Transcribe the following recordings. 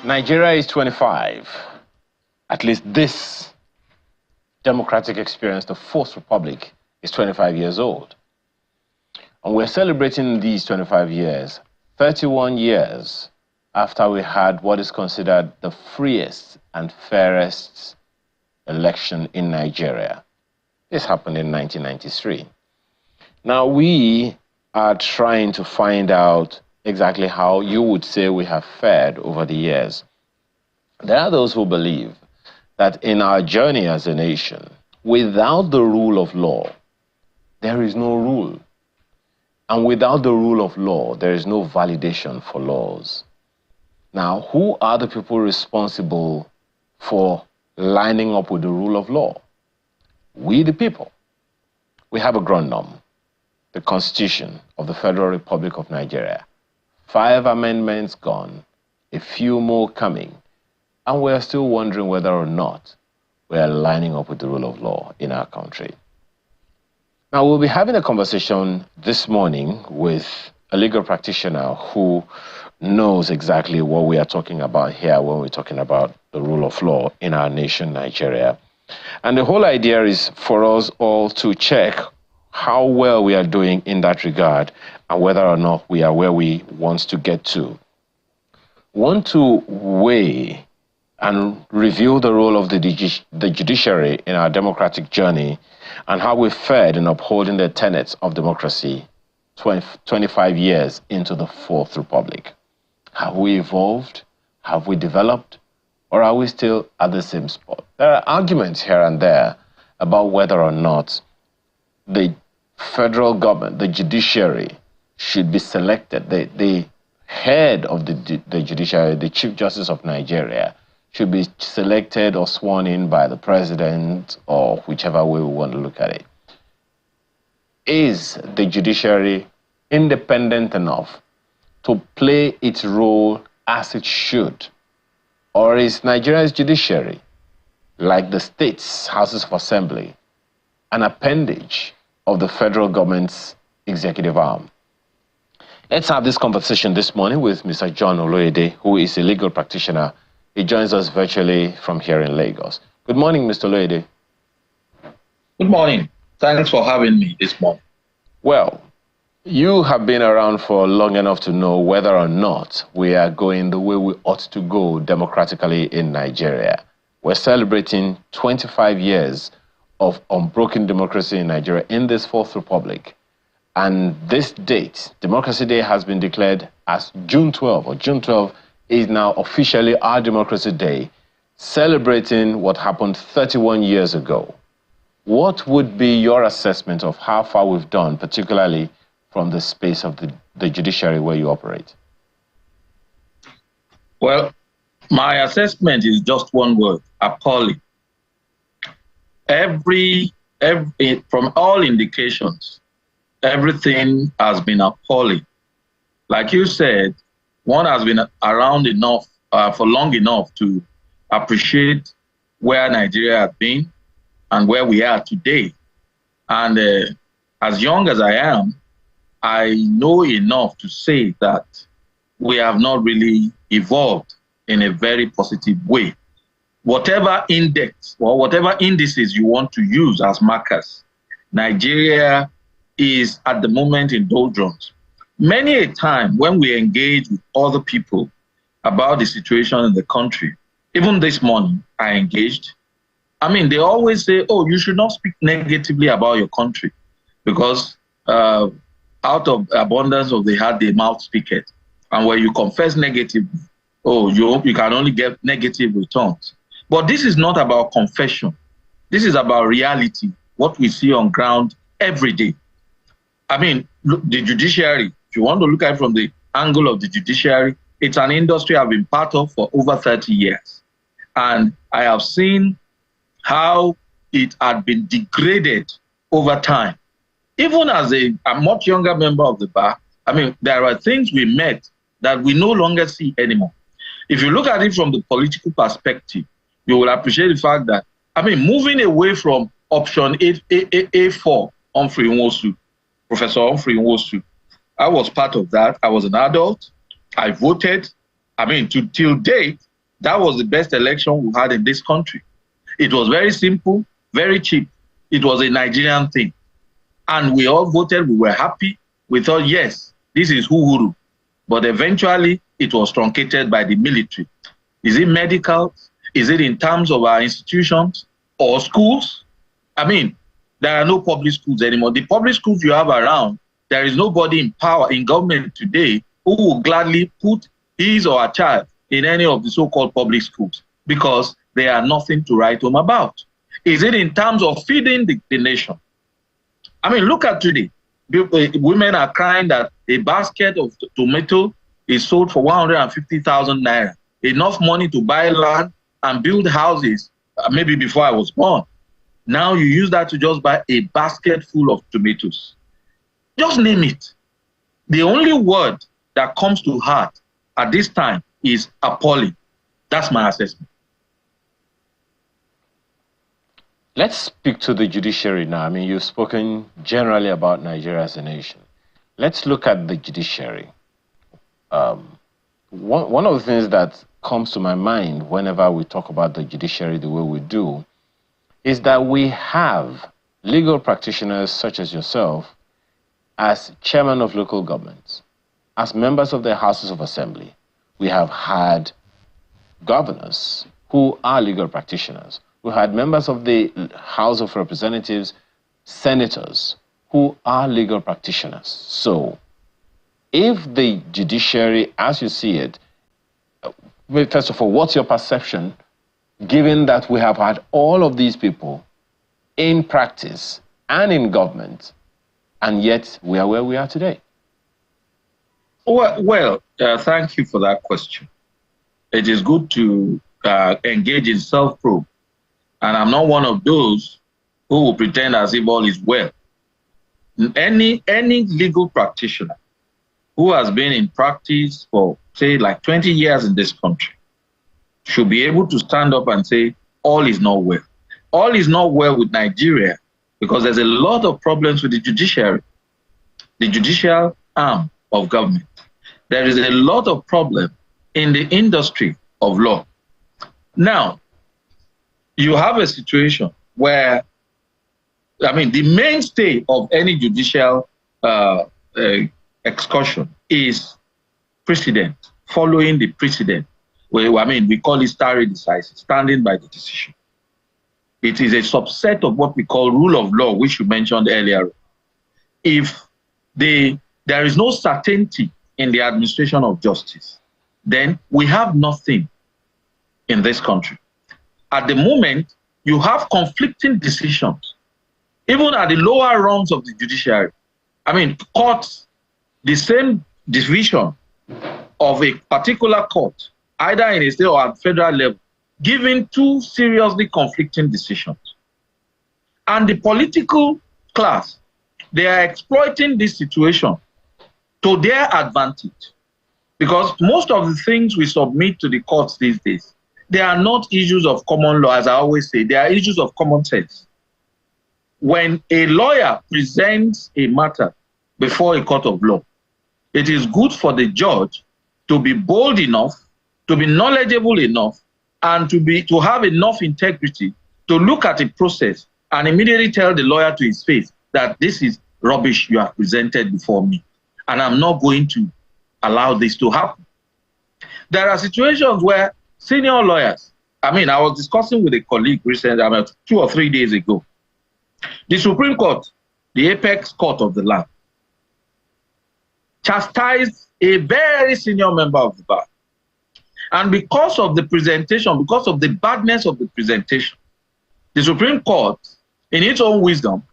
Nigeria is 25. At least this democratic experience, the Fourth Republic, is 25 years old. And we're celebrating these 25 years, 31 years after we had what is considered the freest and fairest election in Nigeria. This happened in 1993. Now we are trying to find out exactly how you would say we have fared over the years. There are those who believe that in our journey as a nation, without the rule of law, there is no rule. And without the rule of law, there is no validation for laws. Now, who are the people responsible for lining up with the rule of law? We, the people. We have a grundom, the Constitution of the Federal Republic of Nigeria. 5 amendments gone, a few more coming, and we're still wondering whether or not we're lining up with the rule of law in our country. Now, we'll be having a conversation this morning with a legal practitioner who knows exactly what we are talking about here when we're talking about the rule of law in our nation, Nigeria. And the whole idea is for us all to check how well we are doing in that regard and whether or not we are where we want to get to. Want to weigh and review the role of the judiciary in our democratic journey and how we fared in upholding the tenets of democracy 25 years into the Fourth Republic. Have we evolved? Have we developed? Or are we still at the same spot? There are arguments here and there about whether or not the federal government, the judiciary, should be selected. The head of the judiciary, the Chief Justice of Nigeria, should be selected or sworn in by the president or whichever way we want to look at it. Is the judiciary independent enough to play its role as it should? Or is Nigeria's judiciary, like the states' houses of assembly, an appendage of the federal government's executive arm? Let's have this conversation this morning with Mr. John Oloyede, who is a legal practitioner. He joins us virtually from here in Lagos. Good morning, Mr. Oloyede. Good morning. Thanks for having me this morning. Well, you have been around for long enough to know whether or not we are going the way we ought to go democratically in Nigeria. We're celebrating 25 years of unbroken democracy in Nigeria in this Fourth Republic. And this date, Democracy Day, has been declared as June 12, or June 12 is now officially our Democracy Day, celebrating what happened 31 years ago. What would be your assessment of how far we've done, particularly from the space of the judiciary where you operate? Well, my assessment is just one word: appalling. From all indications, everything has been appalling. Like you said, one has been around enough for long enough to appreciate where Nigeria has been and where we are today. And as young as I am, I know enough to say that we have not really evolved in a very positive way. Whatever index or whatever indices you want to use as markers, Nigeria is at the moment in doldrums. Many a time when we engage with other people about the situation in the country, even this morning I engaged, they always say, oh, you should not speak negatively about your country because out of abundance of the heart, the mouth speaketh. And when you confess negatively, oh, you can only get negative returns. But this is not about confession. This is about reality, what we see on ground every day. Look, the judiciary, if you want to look at it from the angle of the judiciary, it's an industry I've been part of for over 30 years. And I have seen how it had been degraded over time. Even as a much younger member of the bar, there are things we met that we no longer see anymore. If you look at it from the political perspective, you will appreciate the fact that, moving away from option A4, Humphrey Nwosu, Professor Humphrey Nwosu, I was part of that. I was an adult. I voted. Till date, That was the best election we had in this country. It was very simple, very cheap. It was a Nigerian thing. And we all voted, we were happy. We thought, yes, this is Uhuru. But eventually, it was truncated by the military. Is it medical? Is it in terms of our institutions or schools? I mean, there are no public schools anymore. The public schools you have around, there is nobody in power in government today who will gladly put his or her child in any of the so-called public schools because they are nothing to write home about. Is it in terms of feeding the nation? I mean, look at today. Women are crying that a basket of tomato is sold for 150,000 naira. Enough money to buy land and build houses, maybe before I was born. Now you use that to just buy a basket full of tomatoes. Just name it. The only word that comes to heart at this time is appalling. That's my assessment. Let's speak to the judiciary now. I mean, you've spoken generally about Nigeria as a nation. Let's look at the judiciary. One of the things that comes to my mind whenever we talk about the judiciary the way we do is that we have legal practitioners such as yourself as chairman of local governments, as members of the houses of assembly. We have had governors who are legal practitioners. We had members of the House of Representatives, senators who are legal practitioners. So if the judiciary, as you see it, first of all, what's your perception, given that we have had all of these people in practice and in government, and yet we are where we are today? Well, thank you for that question. It is good to engage in self-probe. And I'm not one of those who will pretend as if all is well. Any legal practitioner who has been in practice for, say, like 20 years in this country should be able to stand up and say, all is not well. All is not well with Nigeria because there's a lot of problems with the judiciary, the judicial arm of government. There is a lot of problem in the industry of law. Now, you have a situation where, I mean, the mainstay of any judicial excursion is precedent, following the precedent. Well, I mean, we call it stare decisis, standing by the decision. It is a subset of what we call rule of law, which you mentioned earlier. If there is no certainty in the administration of justice, then we have nothing in this country. At the moment, you have conflicting decisions, even at the lower rungs of the judiciary. I mean, courts, the same division of a particular court, either in a state or at federal level, giving two seriously conflicting decisions. And the political class, they are exploiting this situation to their advantage. Because most of the things we submit to the courts these days, they are not issues of common law, as I always say. They are issues of common sense. When a lawyer presents a matter before a court of law, it is good for the judge to be bold enough, to be knowledgeable enough, and to have enough integrity to look at a process and immediately tell the lawyer to his face that this is rubbish you have presented before me, and I'm not going to allow this to happen. There are situations where senior lawyers, I mean, I was discussing with a colleague recently, about 2 or 3 days ago. The Supreme Court, the apex court of the land, chastised a very senior member of the bar. And because of the presentation, because of the badness of the presentation, the Supreme Court, in its own wisdom,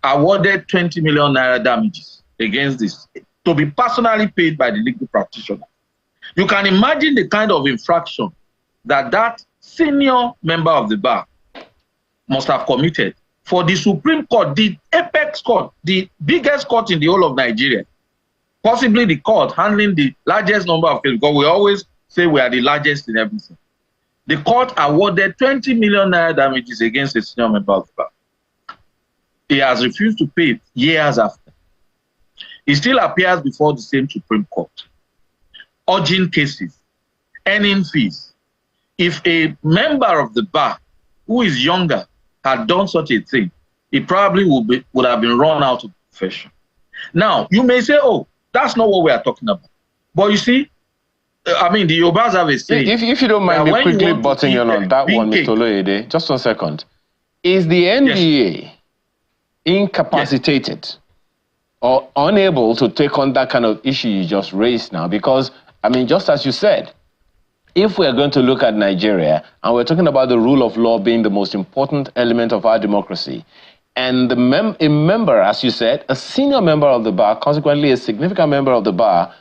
awarded 20 million naira damages against this, to be personally paid by the legal practitioner. You can imagine the kind of infraction that senior member of the bar must have committed for the Supreme Court, the apex court, the biggest court in the whole of Nigeria, possibly the court handling the largest number of cases, because we always say we are the largest in everything. The court awarded 20 million naira damages against a senior member of the bar. He has refused to pay years after. He still appears before the same Supreme Court, urging cases, earning fees. if a member of the bar who is younger had done such a thing, he probably would have been run out of the profession. Now, you may say, oh, that's not what we are talking about. But you see, I mean, the Yorubas have a saying. If you don't mind me quickly butting in on that one, Mr. Oloyede, just 1 second. Is the NBA incapacitated or unable to take on that kind of issue you just raised now? Because, I mean, just as you said, if we're going to look at Nigeria, and we're talking about the rule of law being the most important element of our democracy, and a member, as you said, a senior member of the bar, consequently a significant member of the bar,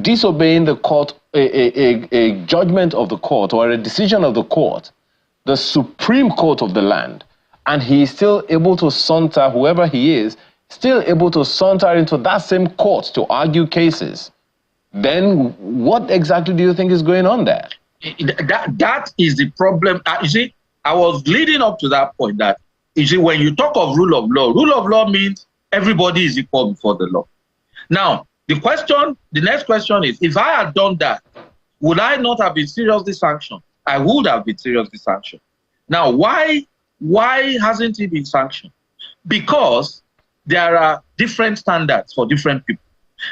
disobeying the court, a judgment of the court or a decision of the court, the Supreme Court of the land, and he is still able to saunter, whoever he is, still able to saunter into that same court to argue cases, then what exactly do you think is going on there? That is the problem. You see, I was leading up to that point that, you see, when you talk of rule of law means everybody is equal before the law. Now, the next question is, if I had done that, would I not have been seriously sanctioned? I would have been seriously sanctioned. Now, why hasn't he been sanctioned? Because there are different standards for different people.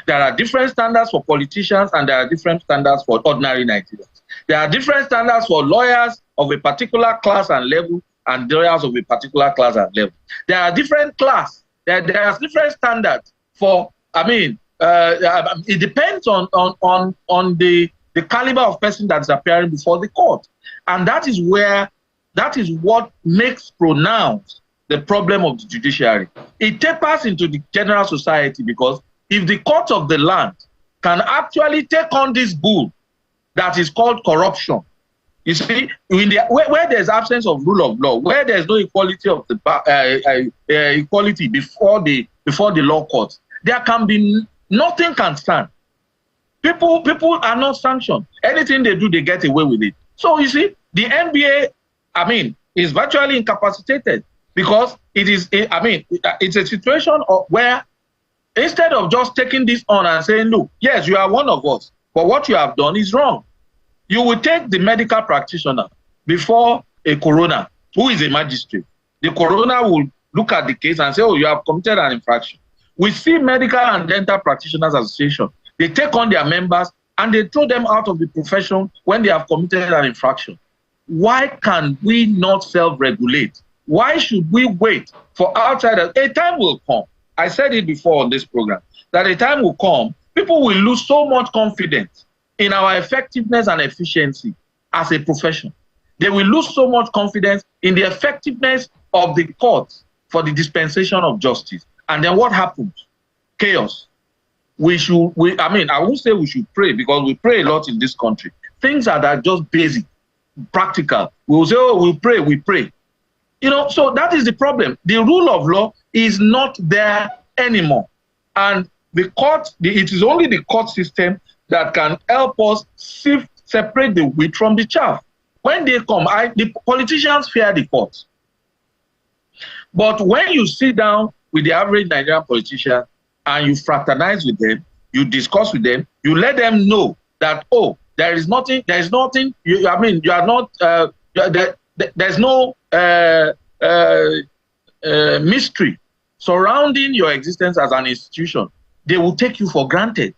There are different standards for politicians and there are different standards for ordinary Nigerians. There are different standards for lawyers of a particular class and level and lawyers of a particular class and level. There are different there are different standards for, I mean, it depends on the caliber of person that's appearing before the court. And that is what makes pronounced the problem of the judiciary. It tapers into the general society, because if the court of the land can actually take on this bull that is called corruption, you see, where there's absence of rule of law, where there's no equality of the equality before the law courts, there can be nothing can stand. People are not sanctioned. Anything they do, they get away with it. So you see, the NBA, I mean, is virtually incapacitated, because it's a situation where instead of just taking this on and saying, look, yes, you are one of us, but what you have done is wrong. You will take the medical practitioner before a coroner, who is a magistrate. The coroner will look at the case and say, oh, you have committed an infraction. We see Medical and Dental Practitioners Association. They take on their members and they throw them out of the profession when they have committed an infraction. Why can we not self-regulate? Why should we wait for outsiders? A time will come. I said it before on this program, that a time will come, people will lose so much confidence in our effectiveness and efficiency as a profession. They will lose so much confidence in the effectiveness of the courts for the dispensation of justice. And then what happens? Chaos. I won't say we should pray, because we pray a lot in this country. Things that are just basic, practical. We will say, oh, we pray. You know, so that is the problem. The rule of law is not there anymore. And the court, it is only the court system that can help us separate the wheat from the chaff. When they come, the politicians fear the court. But when you sit down with the average Nigerian politician and you fraternize with them, you discuss with them, you let them know that, oh, there's no mystery surrounding your existence as an institution. They will take you for granted.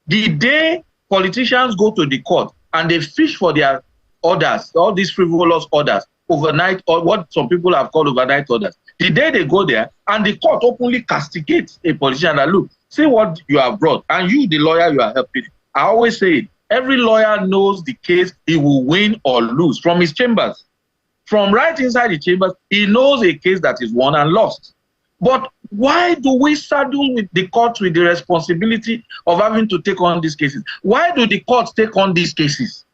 The day politicians go to the court and they fish for their orders, all these frivolous orders, overnight, or what some people have called overnight orders, the day they go there and the court openly castigates a politician that, look, see what you have brought, and you, the lawyer, you are helping. I always say it, every lawyer knows the case he will win or lose from his chambers. From right inside the chambers, he knows a case that is won and lost. But why do we saddle with the courts with the responsibility of having to take on these cases? Why do the courts take on these cases?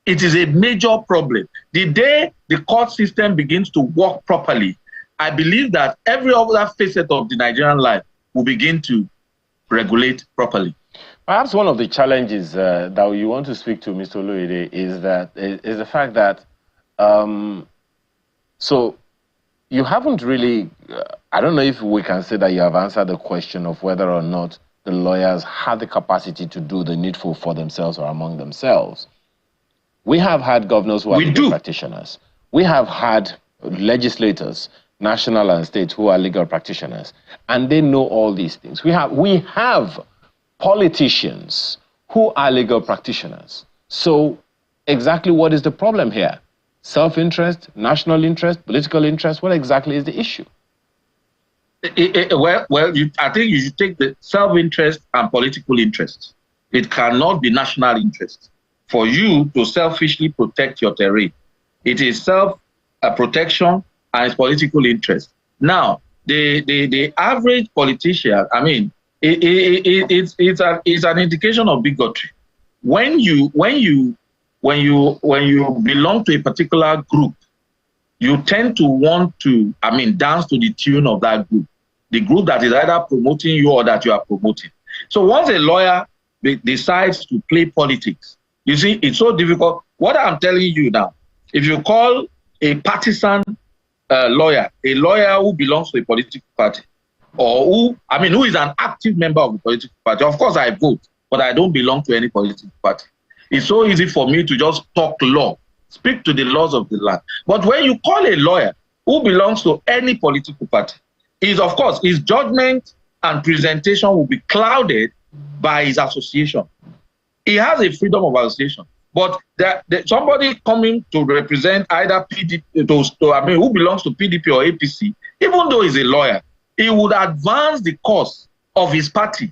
It is a major problem. The day the court system begins to work properly, I believe that every other facet of the Nigerian life will begin to regulate properly. Perhaps one of the challenges that you want to speak to, Mr. Oloyede, is the fact that so you haven't really, I don't know if we can say that you have answered the question of whether or not the lawyers have the capacity to do the needful for themselves or among themselves. We have had governors who are legal practitioners. We have had legislators, national and state, who are legal practitioners, and they know all these things. We have politicians who are legal practitioners. So exactly what is the problem here? Self-interest, national interest, political interest? What exactly is the issue? I think you should take the self-interest and political interest. It cannot be national interest for you to selfishly protect your terrain. It is self-protection and it's political interest. Now, the average politician, I mean, it's an indication of bigotry. When you belong to a particular group, you tend to want to, I mean, dance to the tune of that group, the group that is either promoting you or that you are promoting. So once a lawyer decides to play politics, you see, it's so difficult. What I'm telling you now, if you call a partisan lawyer, a lawyer who belongs to a political party, or who is an active member of a political party, of course I vote, but I don't belong to any political party. It's so easy for me to just talk law, speak to the laws of the land. But when you call a lawyer who belongs to any political party, of course, his judgment and presentation will be clouded by his association. He has a freedom of association. But somebody coming to represent either PDP, who belongs to PDP or APC, even though he's a lawyer, he would advance the cause of his party.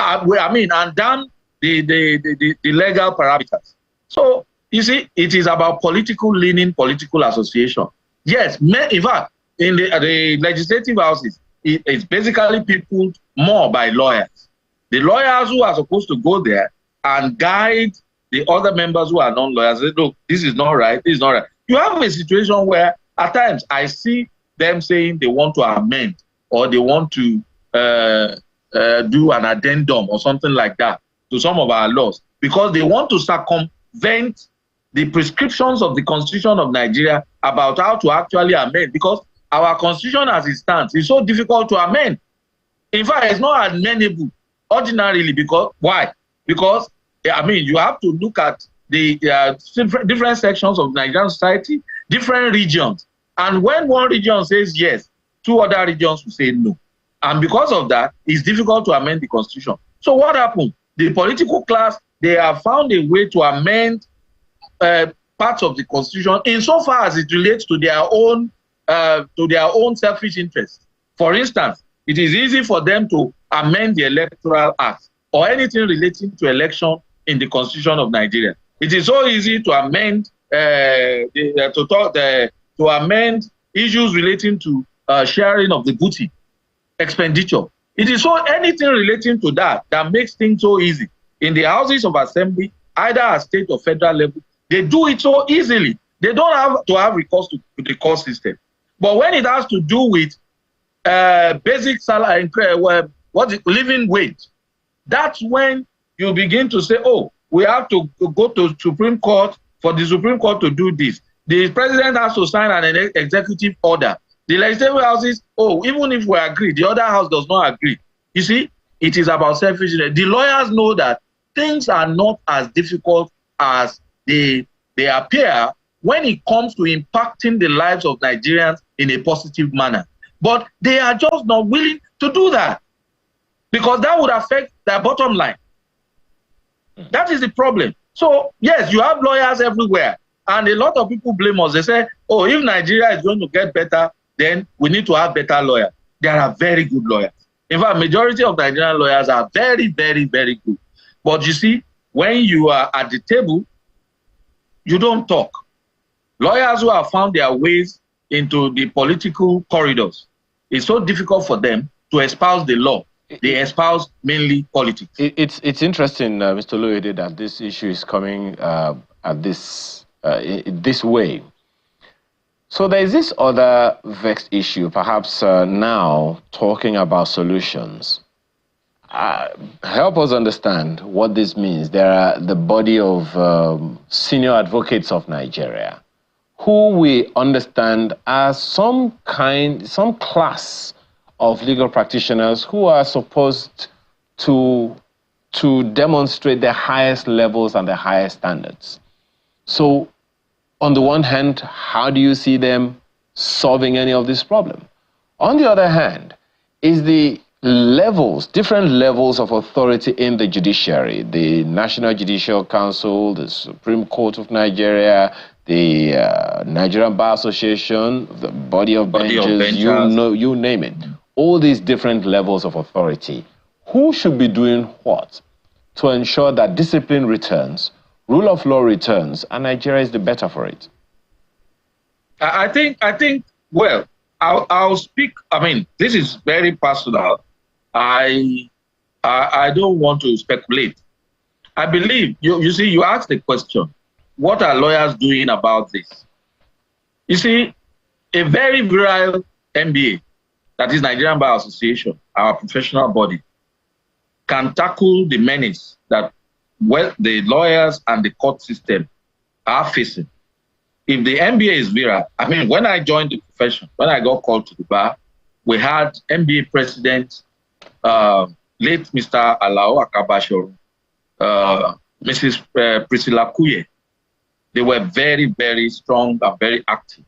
And damn the legal parameters. So, you see, it is about political leaning, political association. Yes, in fact, in the legislative houses, it's basically peopled more by lawyers. The lawyers who are supposed to go there and guide the other members who are non-lawyers, say, look, this is not right, this is not right. You have a situation where, at times, I see them saying they want to amend or they want to do an addendum or something like that to some of our laws because they want to circumvent the prescriptions of the Constitution of Nigeria about how to actually amend, because our Constitution as it stands is so difficult to amend. In fact, it's not amendable ordinarily because, why? Because, I mean, you have to look at the different sections of Nigerian society, different regions. And when one region says yes, two other regions will say no. And because of that, it's difficult to amend the Constitution. So what happened? The political class, they have found a way to amend parts of the Constitution insofar as it relates to their own selfish interests. For instance, it is easy for them to amend the Electoral Act or anything relating to election in the Constitution of Nigeria. It is so easy to amend to amend issues relating to sharing of the booty, expenditure. It is so anything relating to that makes things so easy. In the houses of assembly, either at state or federal level, they do it so easily. They don't have to have recourse to the court system. But when it has to do with basic salary, living wage, that's when you begin to say, oh, we have to go to Supreme Court for the Supreme Court to do this. The president has to sign an executive order. The legislative houses, oh, even if we agree, the other house does not agree. You see, it is about selfishness. The lawyers know that things are not as difficult as they appear when it comes to impacting the lives of Nigerians in a positive manner. But they are just not willing to do that because that would affect their bottom line. That is the problem. So, yes, you have lawyers everywhere. And a lot of people blame us. They say, oh, if Nigeria is going to get better, then we need to have better lawyers. There are very good lawyers. In fact, majority of Nigerian lawyers are very, very, very good. But you see, when you are at the table, you don't talk. Lawyers who have found their ways into the political corridors, it's so difficult for them to espouse the law. They espouse mainly politics. It's interesting, Mr. Oloyede, that this issue is coming at this way. So there is this other vexed issue, perhaps now talking about solutions. Help us understand what this means. There are the body of senior advocates of Nigeria, who we understand as some class of legal practitioners who are supposed to demonstrate the highest levels and the highest standards. So, on the one hand, how do you see them solving any of this problem? On the other hand, is the levels, different levels of authority in the judiciary, the National Judicial Council, the Supreme Court of Nigeria, the Nigerian Bar Association, the body of benches, you name it. All these different levels of authority. Who should be doing what to ensure that discipline returns, rule of law returns, and Nigeria is the better for it? I think, well, I'll speak, I mean, this is very personal. I don't want to speculate. I believe, you see, you asked the question, what are lawyers doing about this? You see, a very virile NBA, that is Nigerian Bar Association, our professional body, can tackle the menace that the lawyers and the court system are facing. If the NBA is viral, I mean, when I joined the profession, when I got called to the bar, we had NBA president, late Mr. Alao Akabasho, Mrs. Priscilla Kuye. They were very, very strong and very active.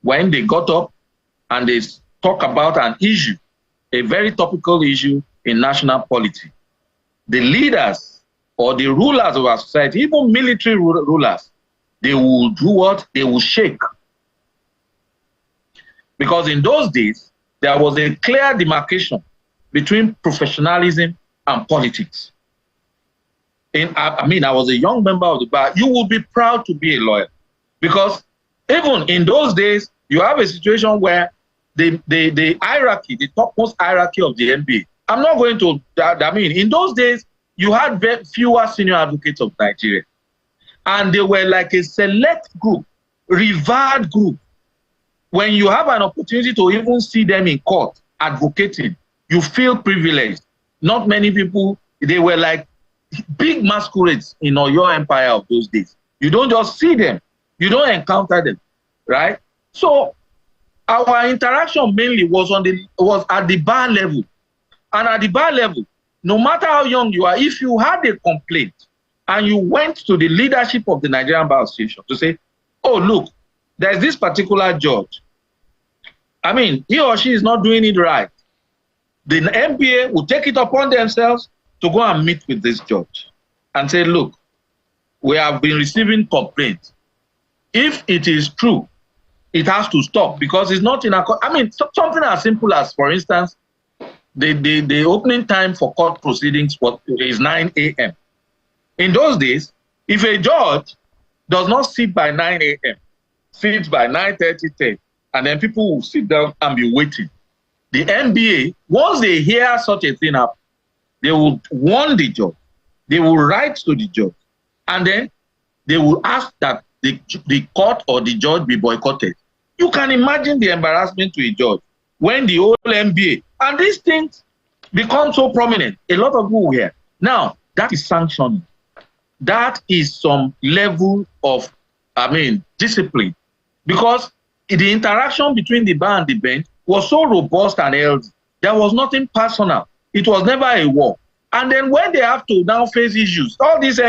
When they got up and they talk about an issue, a very topical issue in national politics, the leaders or the rulers of our society, even military rulers, they will do what? They will shake. Because in those days, there was a clear demarcation between professionalism and politics. I mean, I was a young member of the bar. You would be proud to be a lawyer. Because even in those days, you have a situation where the hierarchy, the topmost hierarchy of the NBA, I'm not going to, I mean, in those days, you had very fewer senior advocates of Nigeria. And they were like a select group, revered group. When you have an opportunity to even see them in court advocating, you feel privileged. Not many people, they were like big masquerades in your empire of those days. You don't just see them, you don't encounter them, right? So our interaction mainly was at the bar level. And at the bar level, no matter how young you are, if you had a complaint and you went to the leadership of the Nigerian Bar Association to say, oh, look, there's this particular judge. I mean, he or she is not doing it right. The NBA will take it upon themselves to go and meet with this judge and say, look, we have been receiving complaints. If it is true, it has to stop because it's not in a court. I mean, something as simple as, for instance, the opening time for court proceedings is 9 a.m. In those days, if a judge does not sit by 9 a.m., sits by 9:30, 10, and then people will sit down and be waiting, the NBA, once they hear such a thing happen, they will warn the judge, they will write to the judge, and then they will ask that the court or the judge be boycotted. You can imagine the embarrassment to a judge when the whole NBA, and these things become so prominent. A lot of people hear. Now, that is sanctioning. That is some level of, I mean, discipline. Because the interaction between the bar and the bench was so robust and healthy. There was nothing personal. It was never a war. And then when they have to now face issues, all these, you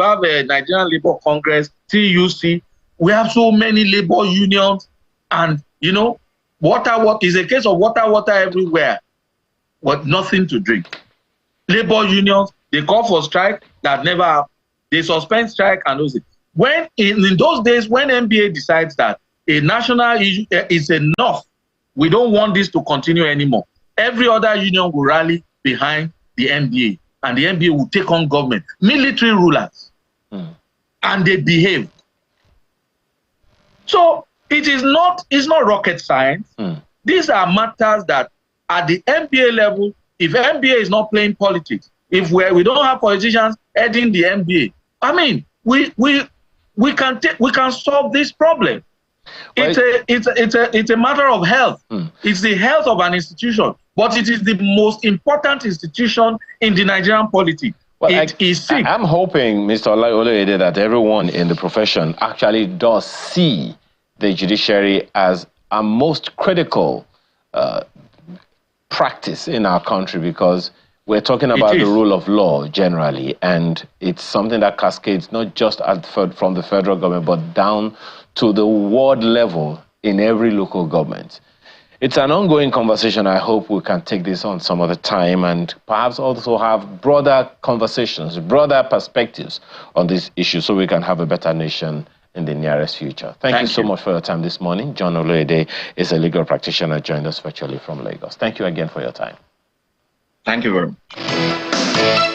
have a Nigerian Labour Congress, TUC, we have so many labor unions, and, you know, water is a case of water everywhere, but nothing to drink. Labor unions, they call for strike, that never happened. They suspend strike and those things. When in those days, when NBA decides that a national issue is enough, we don't want this to continue anymore, every other union will rally behind the NBA, and the NBA will take on government, military rulers, and they behave. So it's not rocket science. These are matters that at the NBA level, if NBA is not playing politics, if we don't have politicians heading the NBA, I mean, we can solve this problem. Well, it's a matter of health. It's the health of an institution, but it is the most important institution in the Nigerian polity. Well, it is sick. I'm hoping, Mr. Oloyede, that everyone in the profession actually does see the judiciary as a most critical practice in our country, because We're talking about the rule of law generally, and it's something that cascades not just from the federal government, but down to the ward level in every local government. It's an ongoing conversation. I hope we can take this on some other time and perhaps also have broader conversations, broader perspectives on this issue so we can have a better nation in the nearest future. Thank you so much for your time this morning. John Oloyede is a legal practitioner, joined us virtually from Lagos. Thank you again for your time. Thank you very much.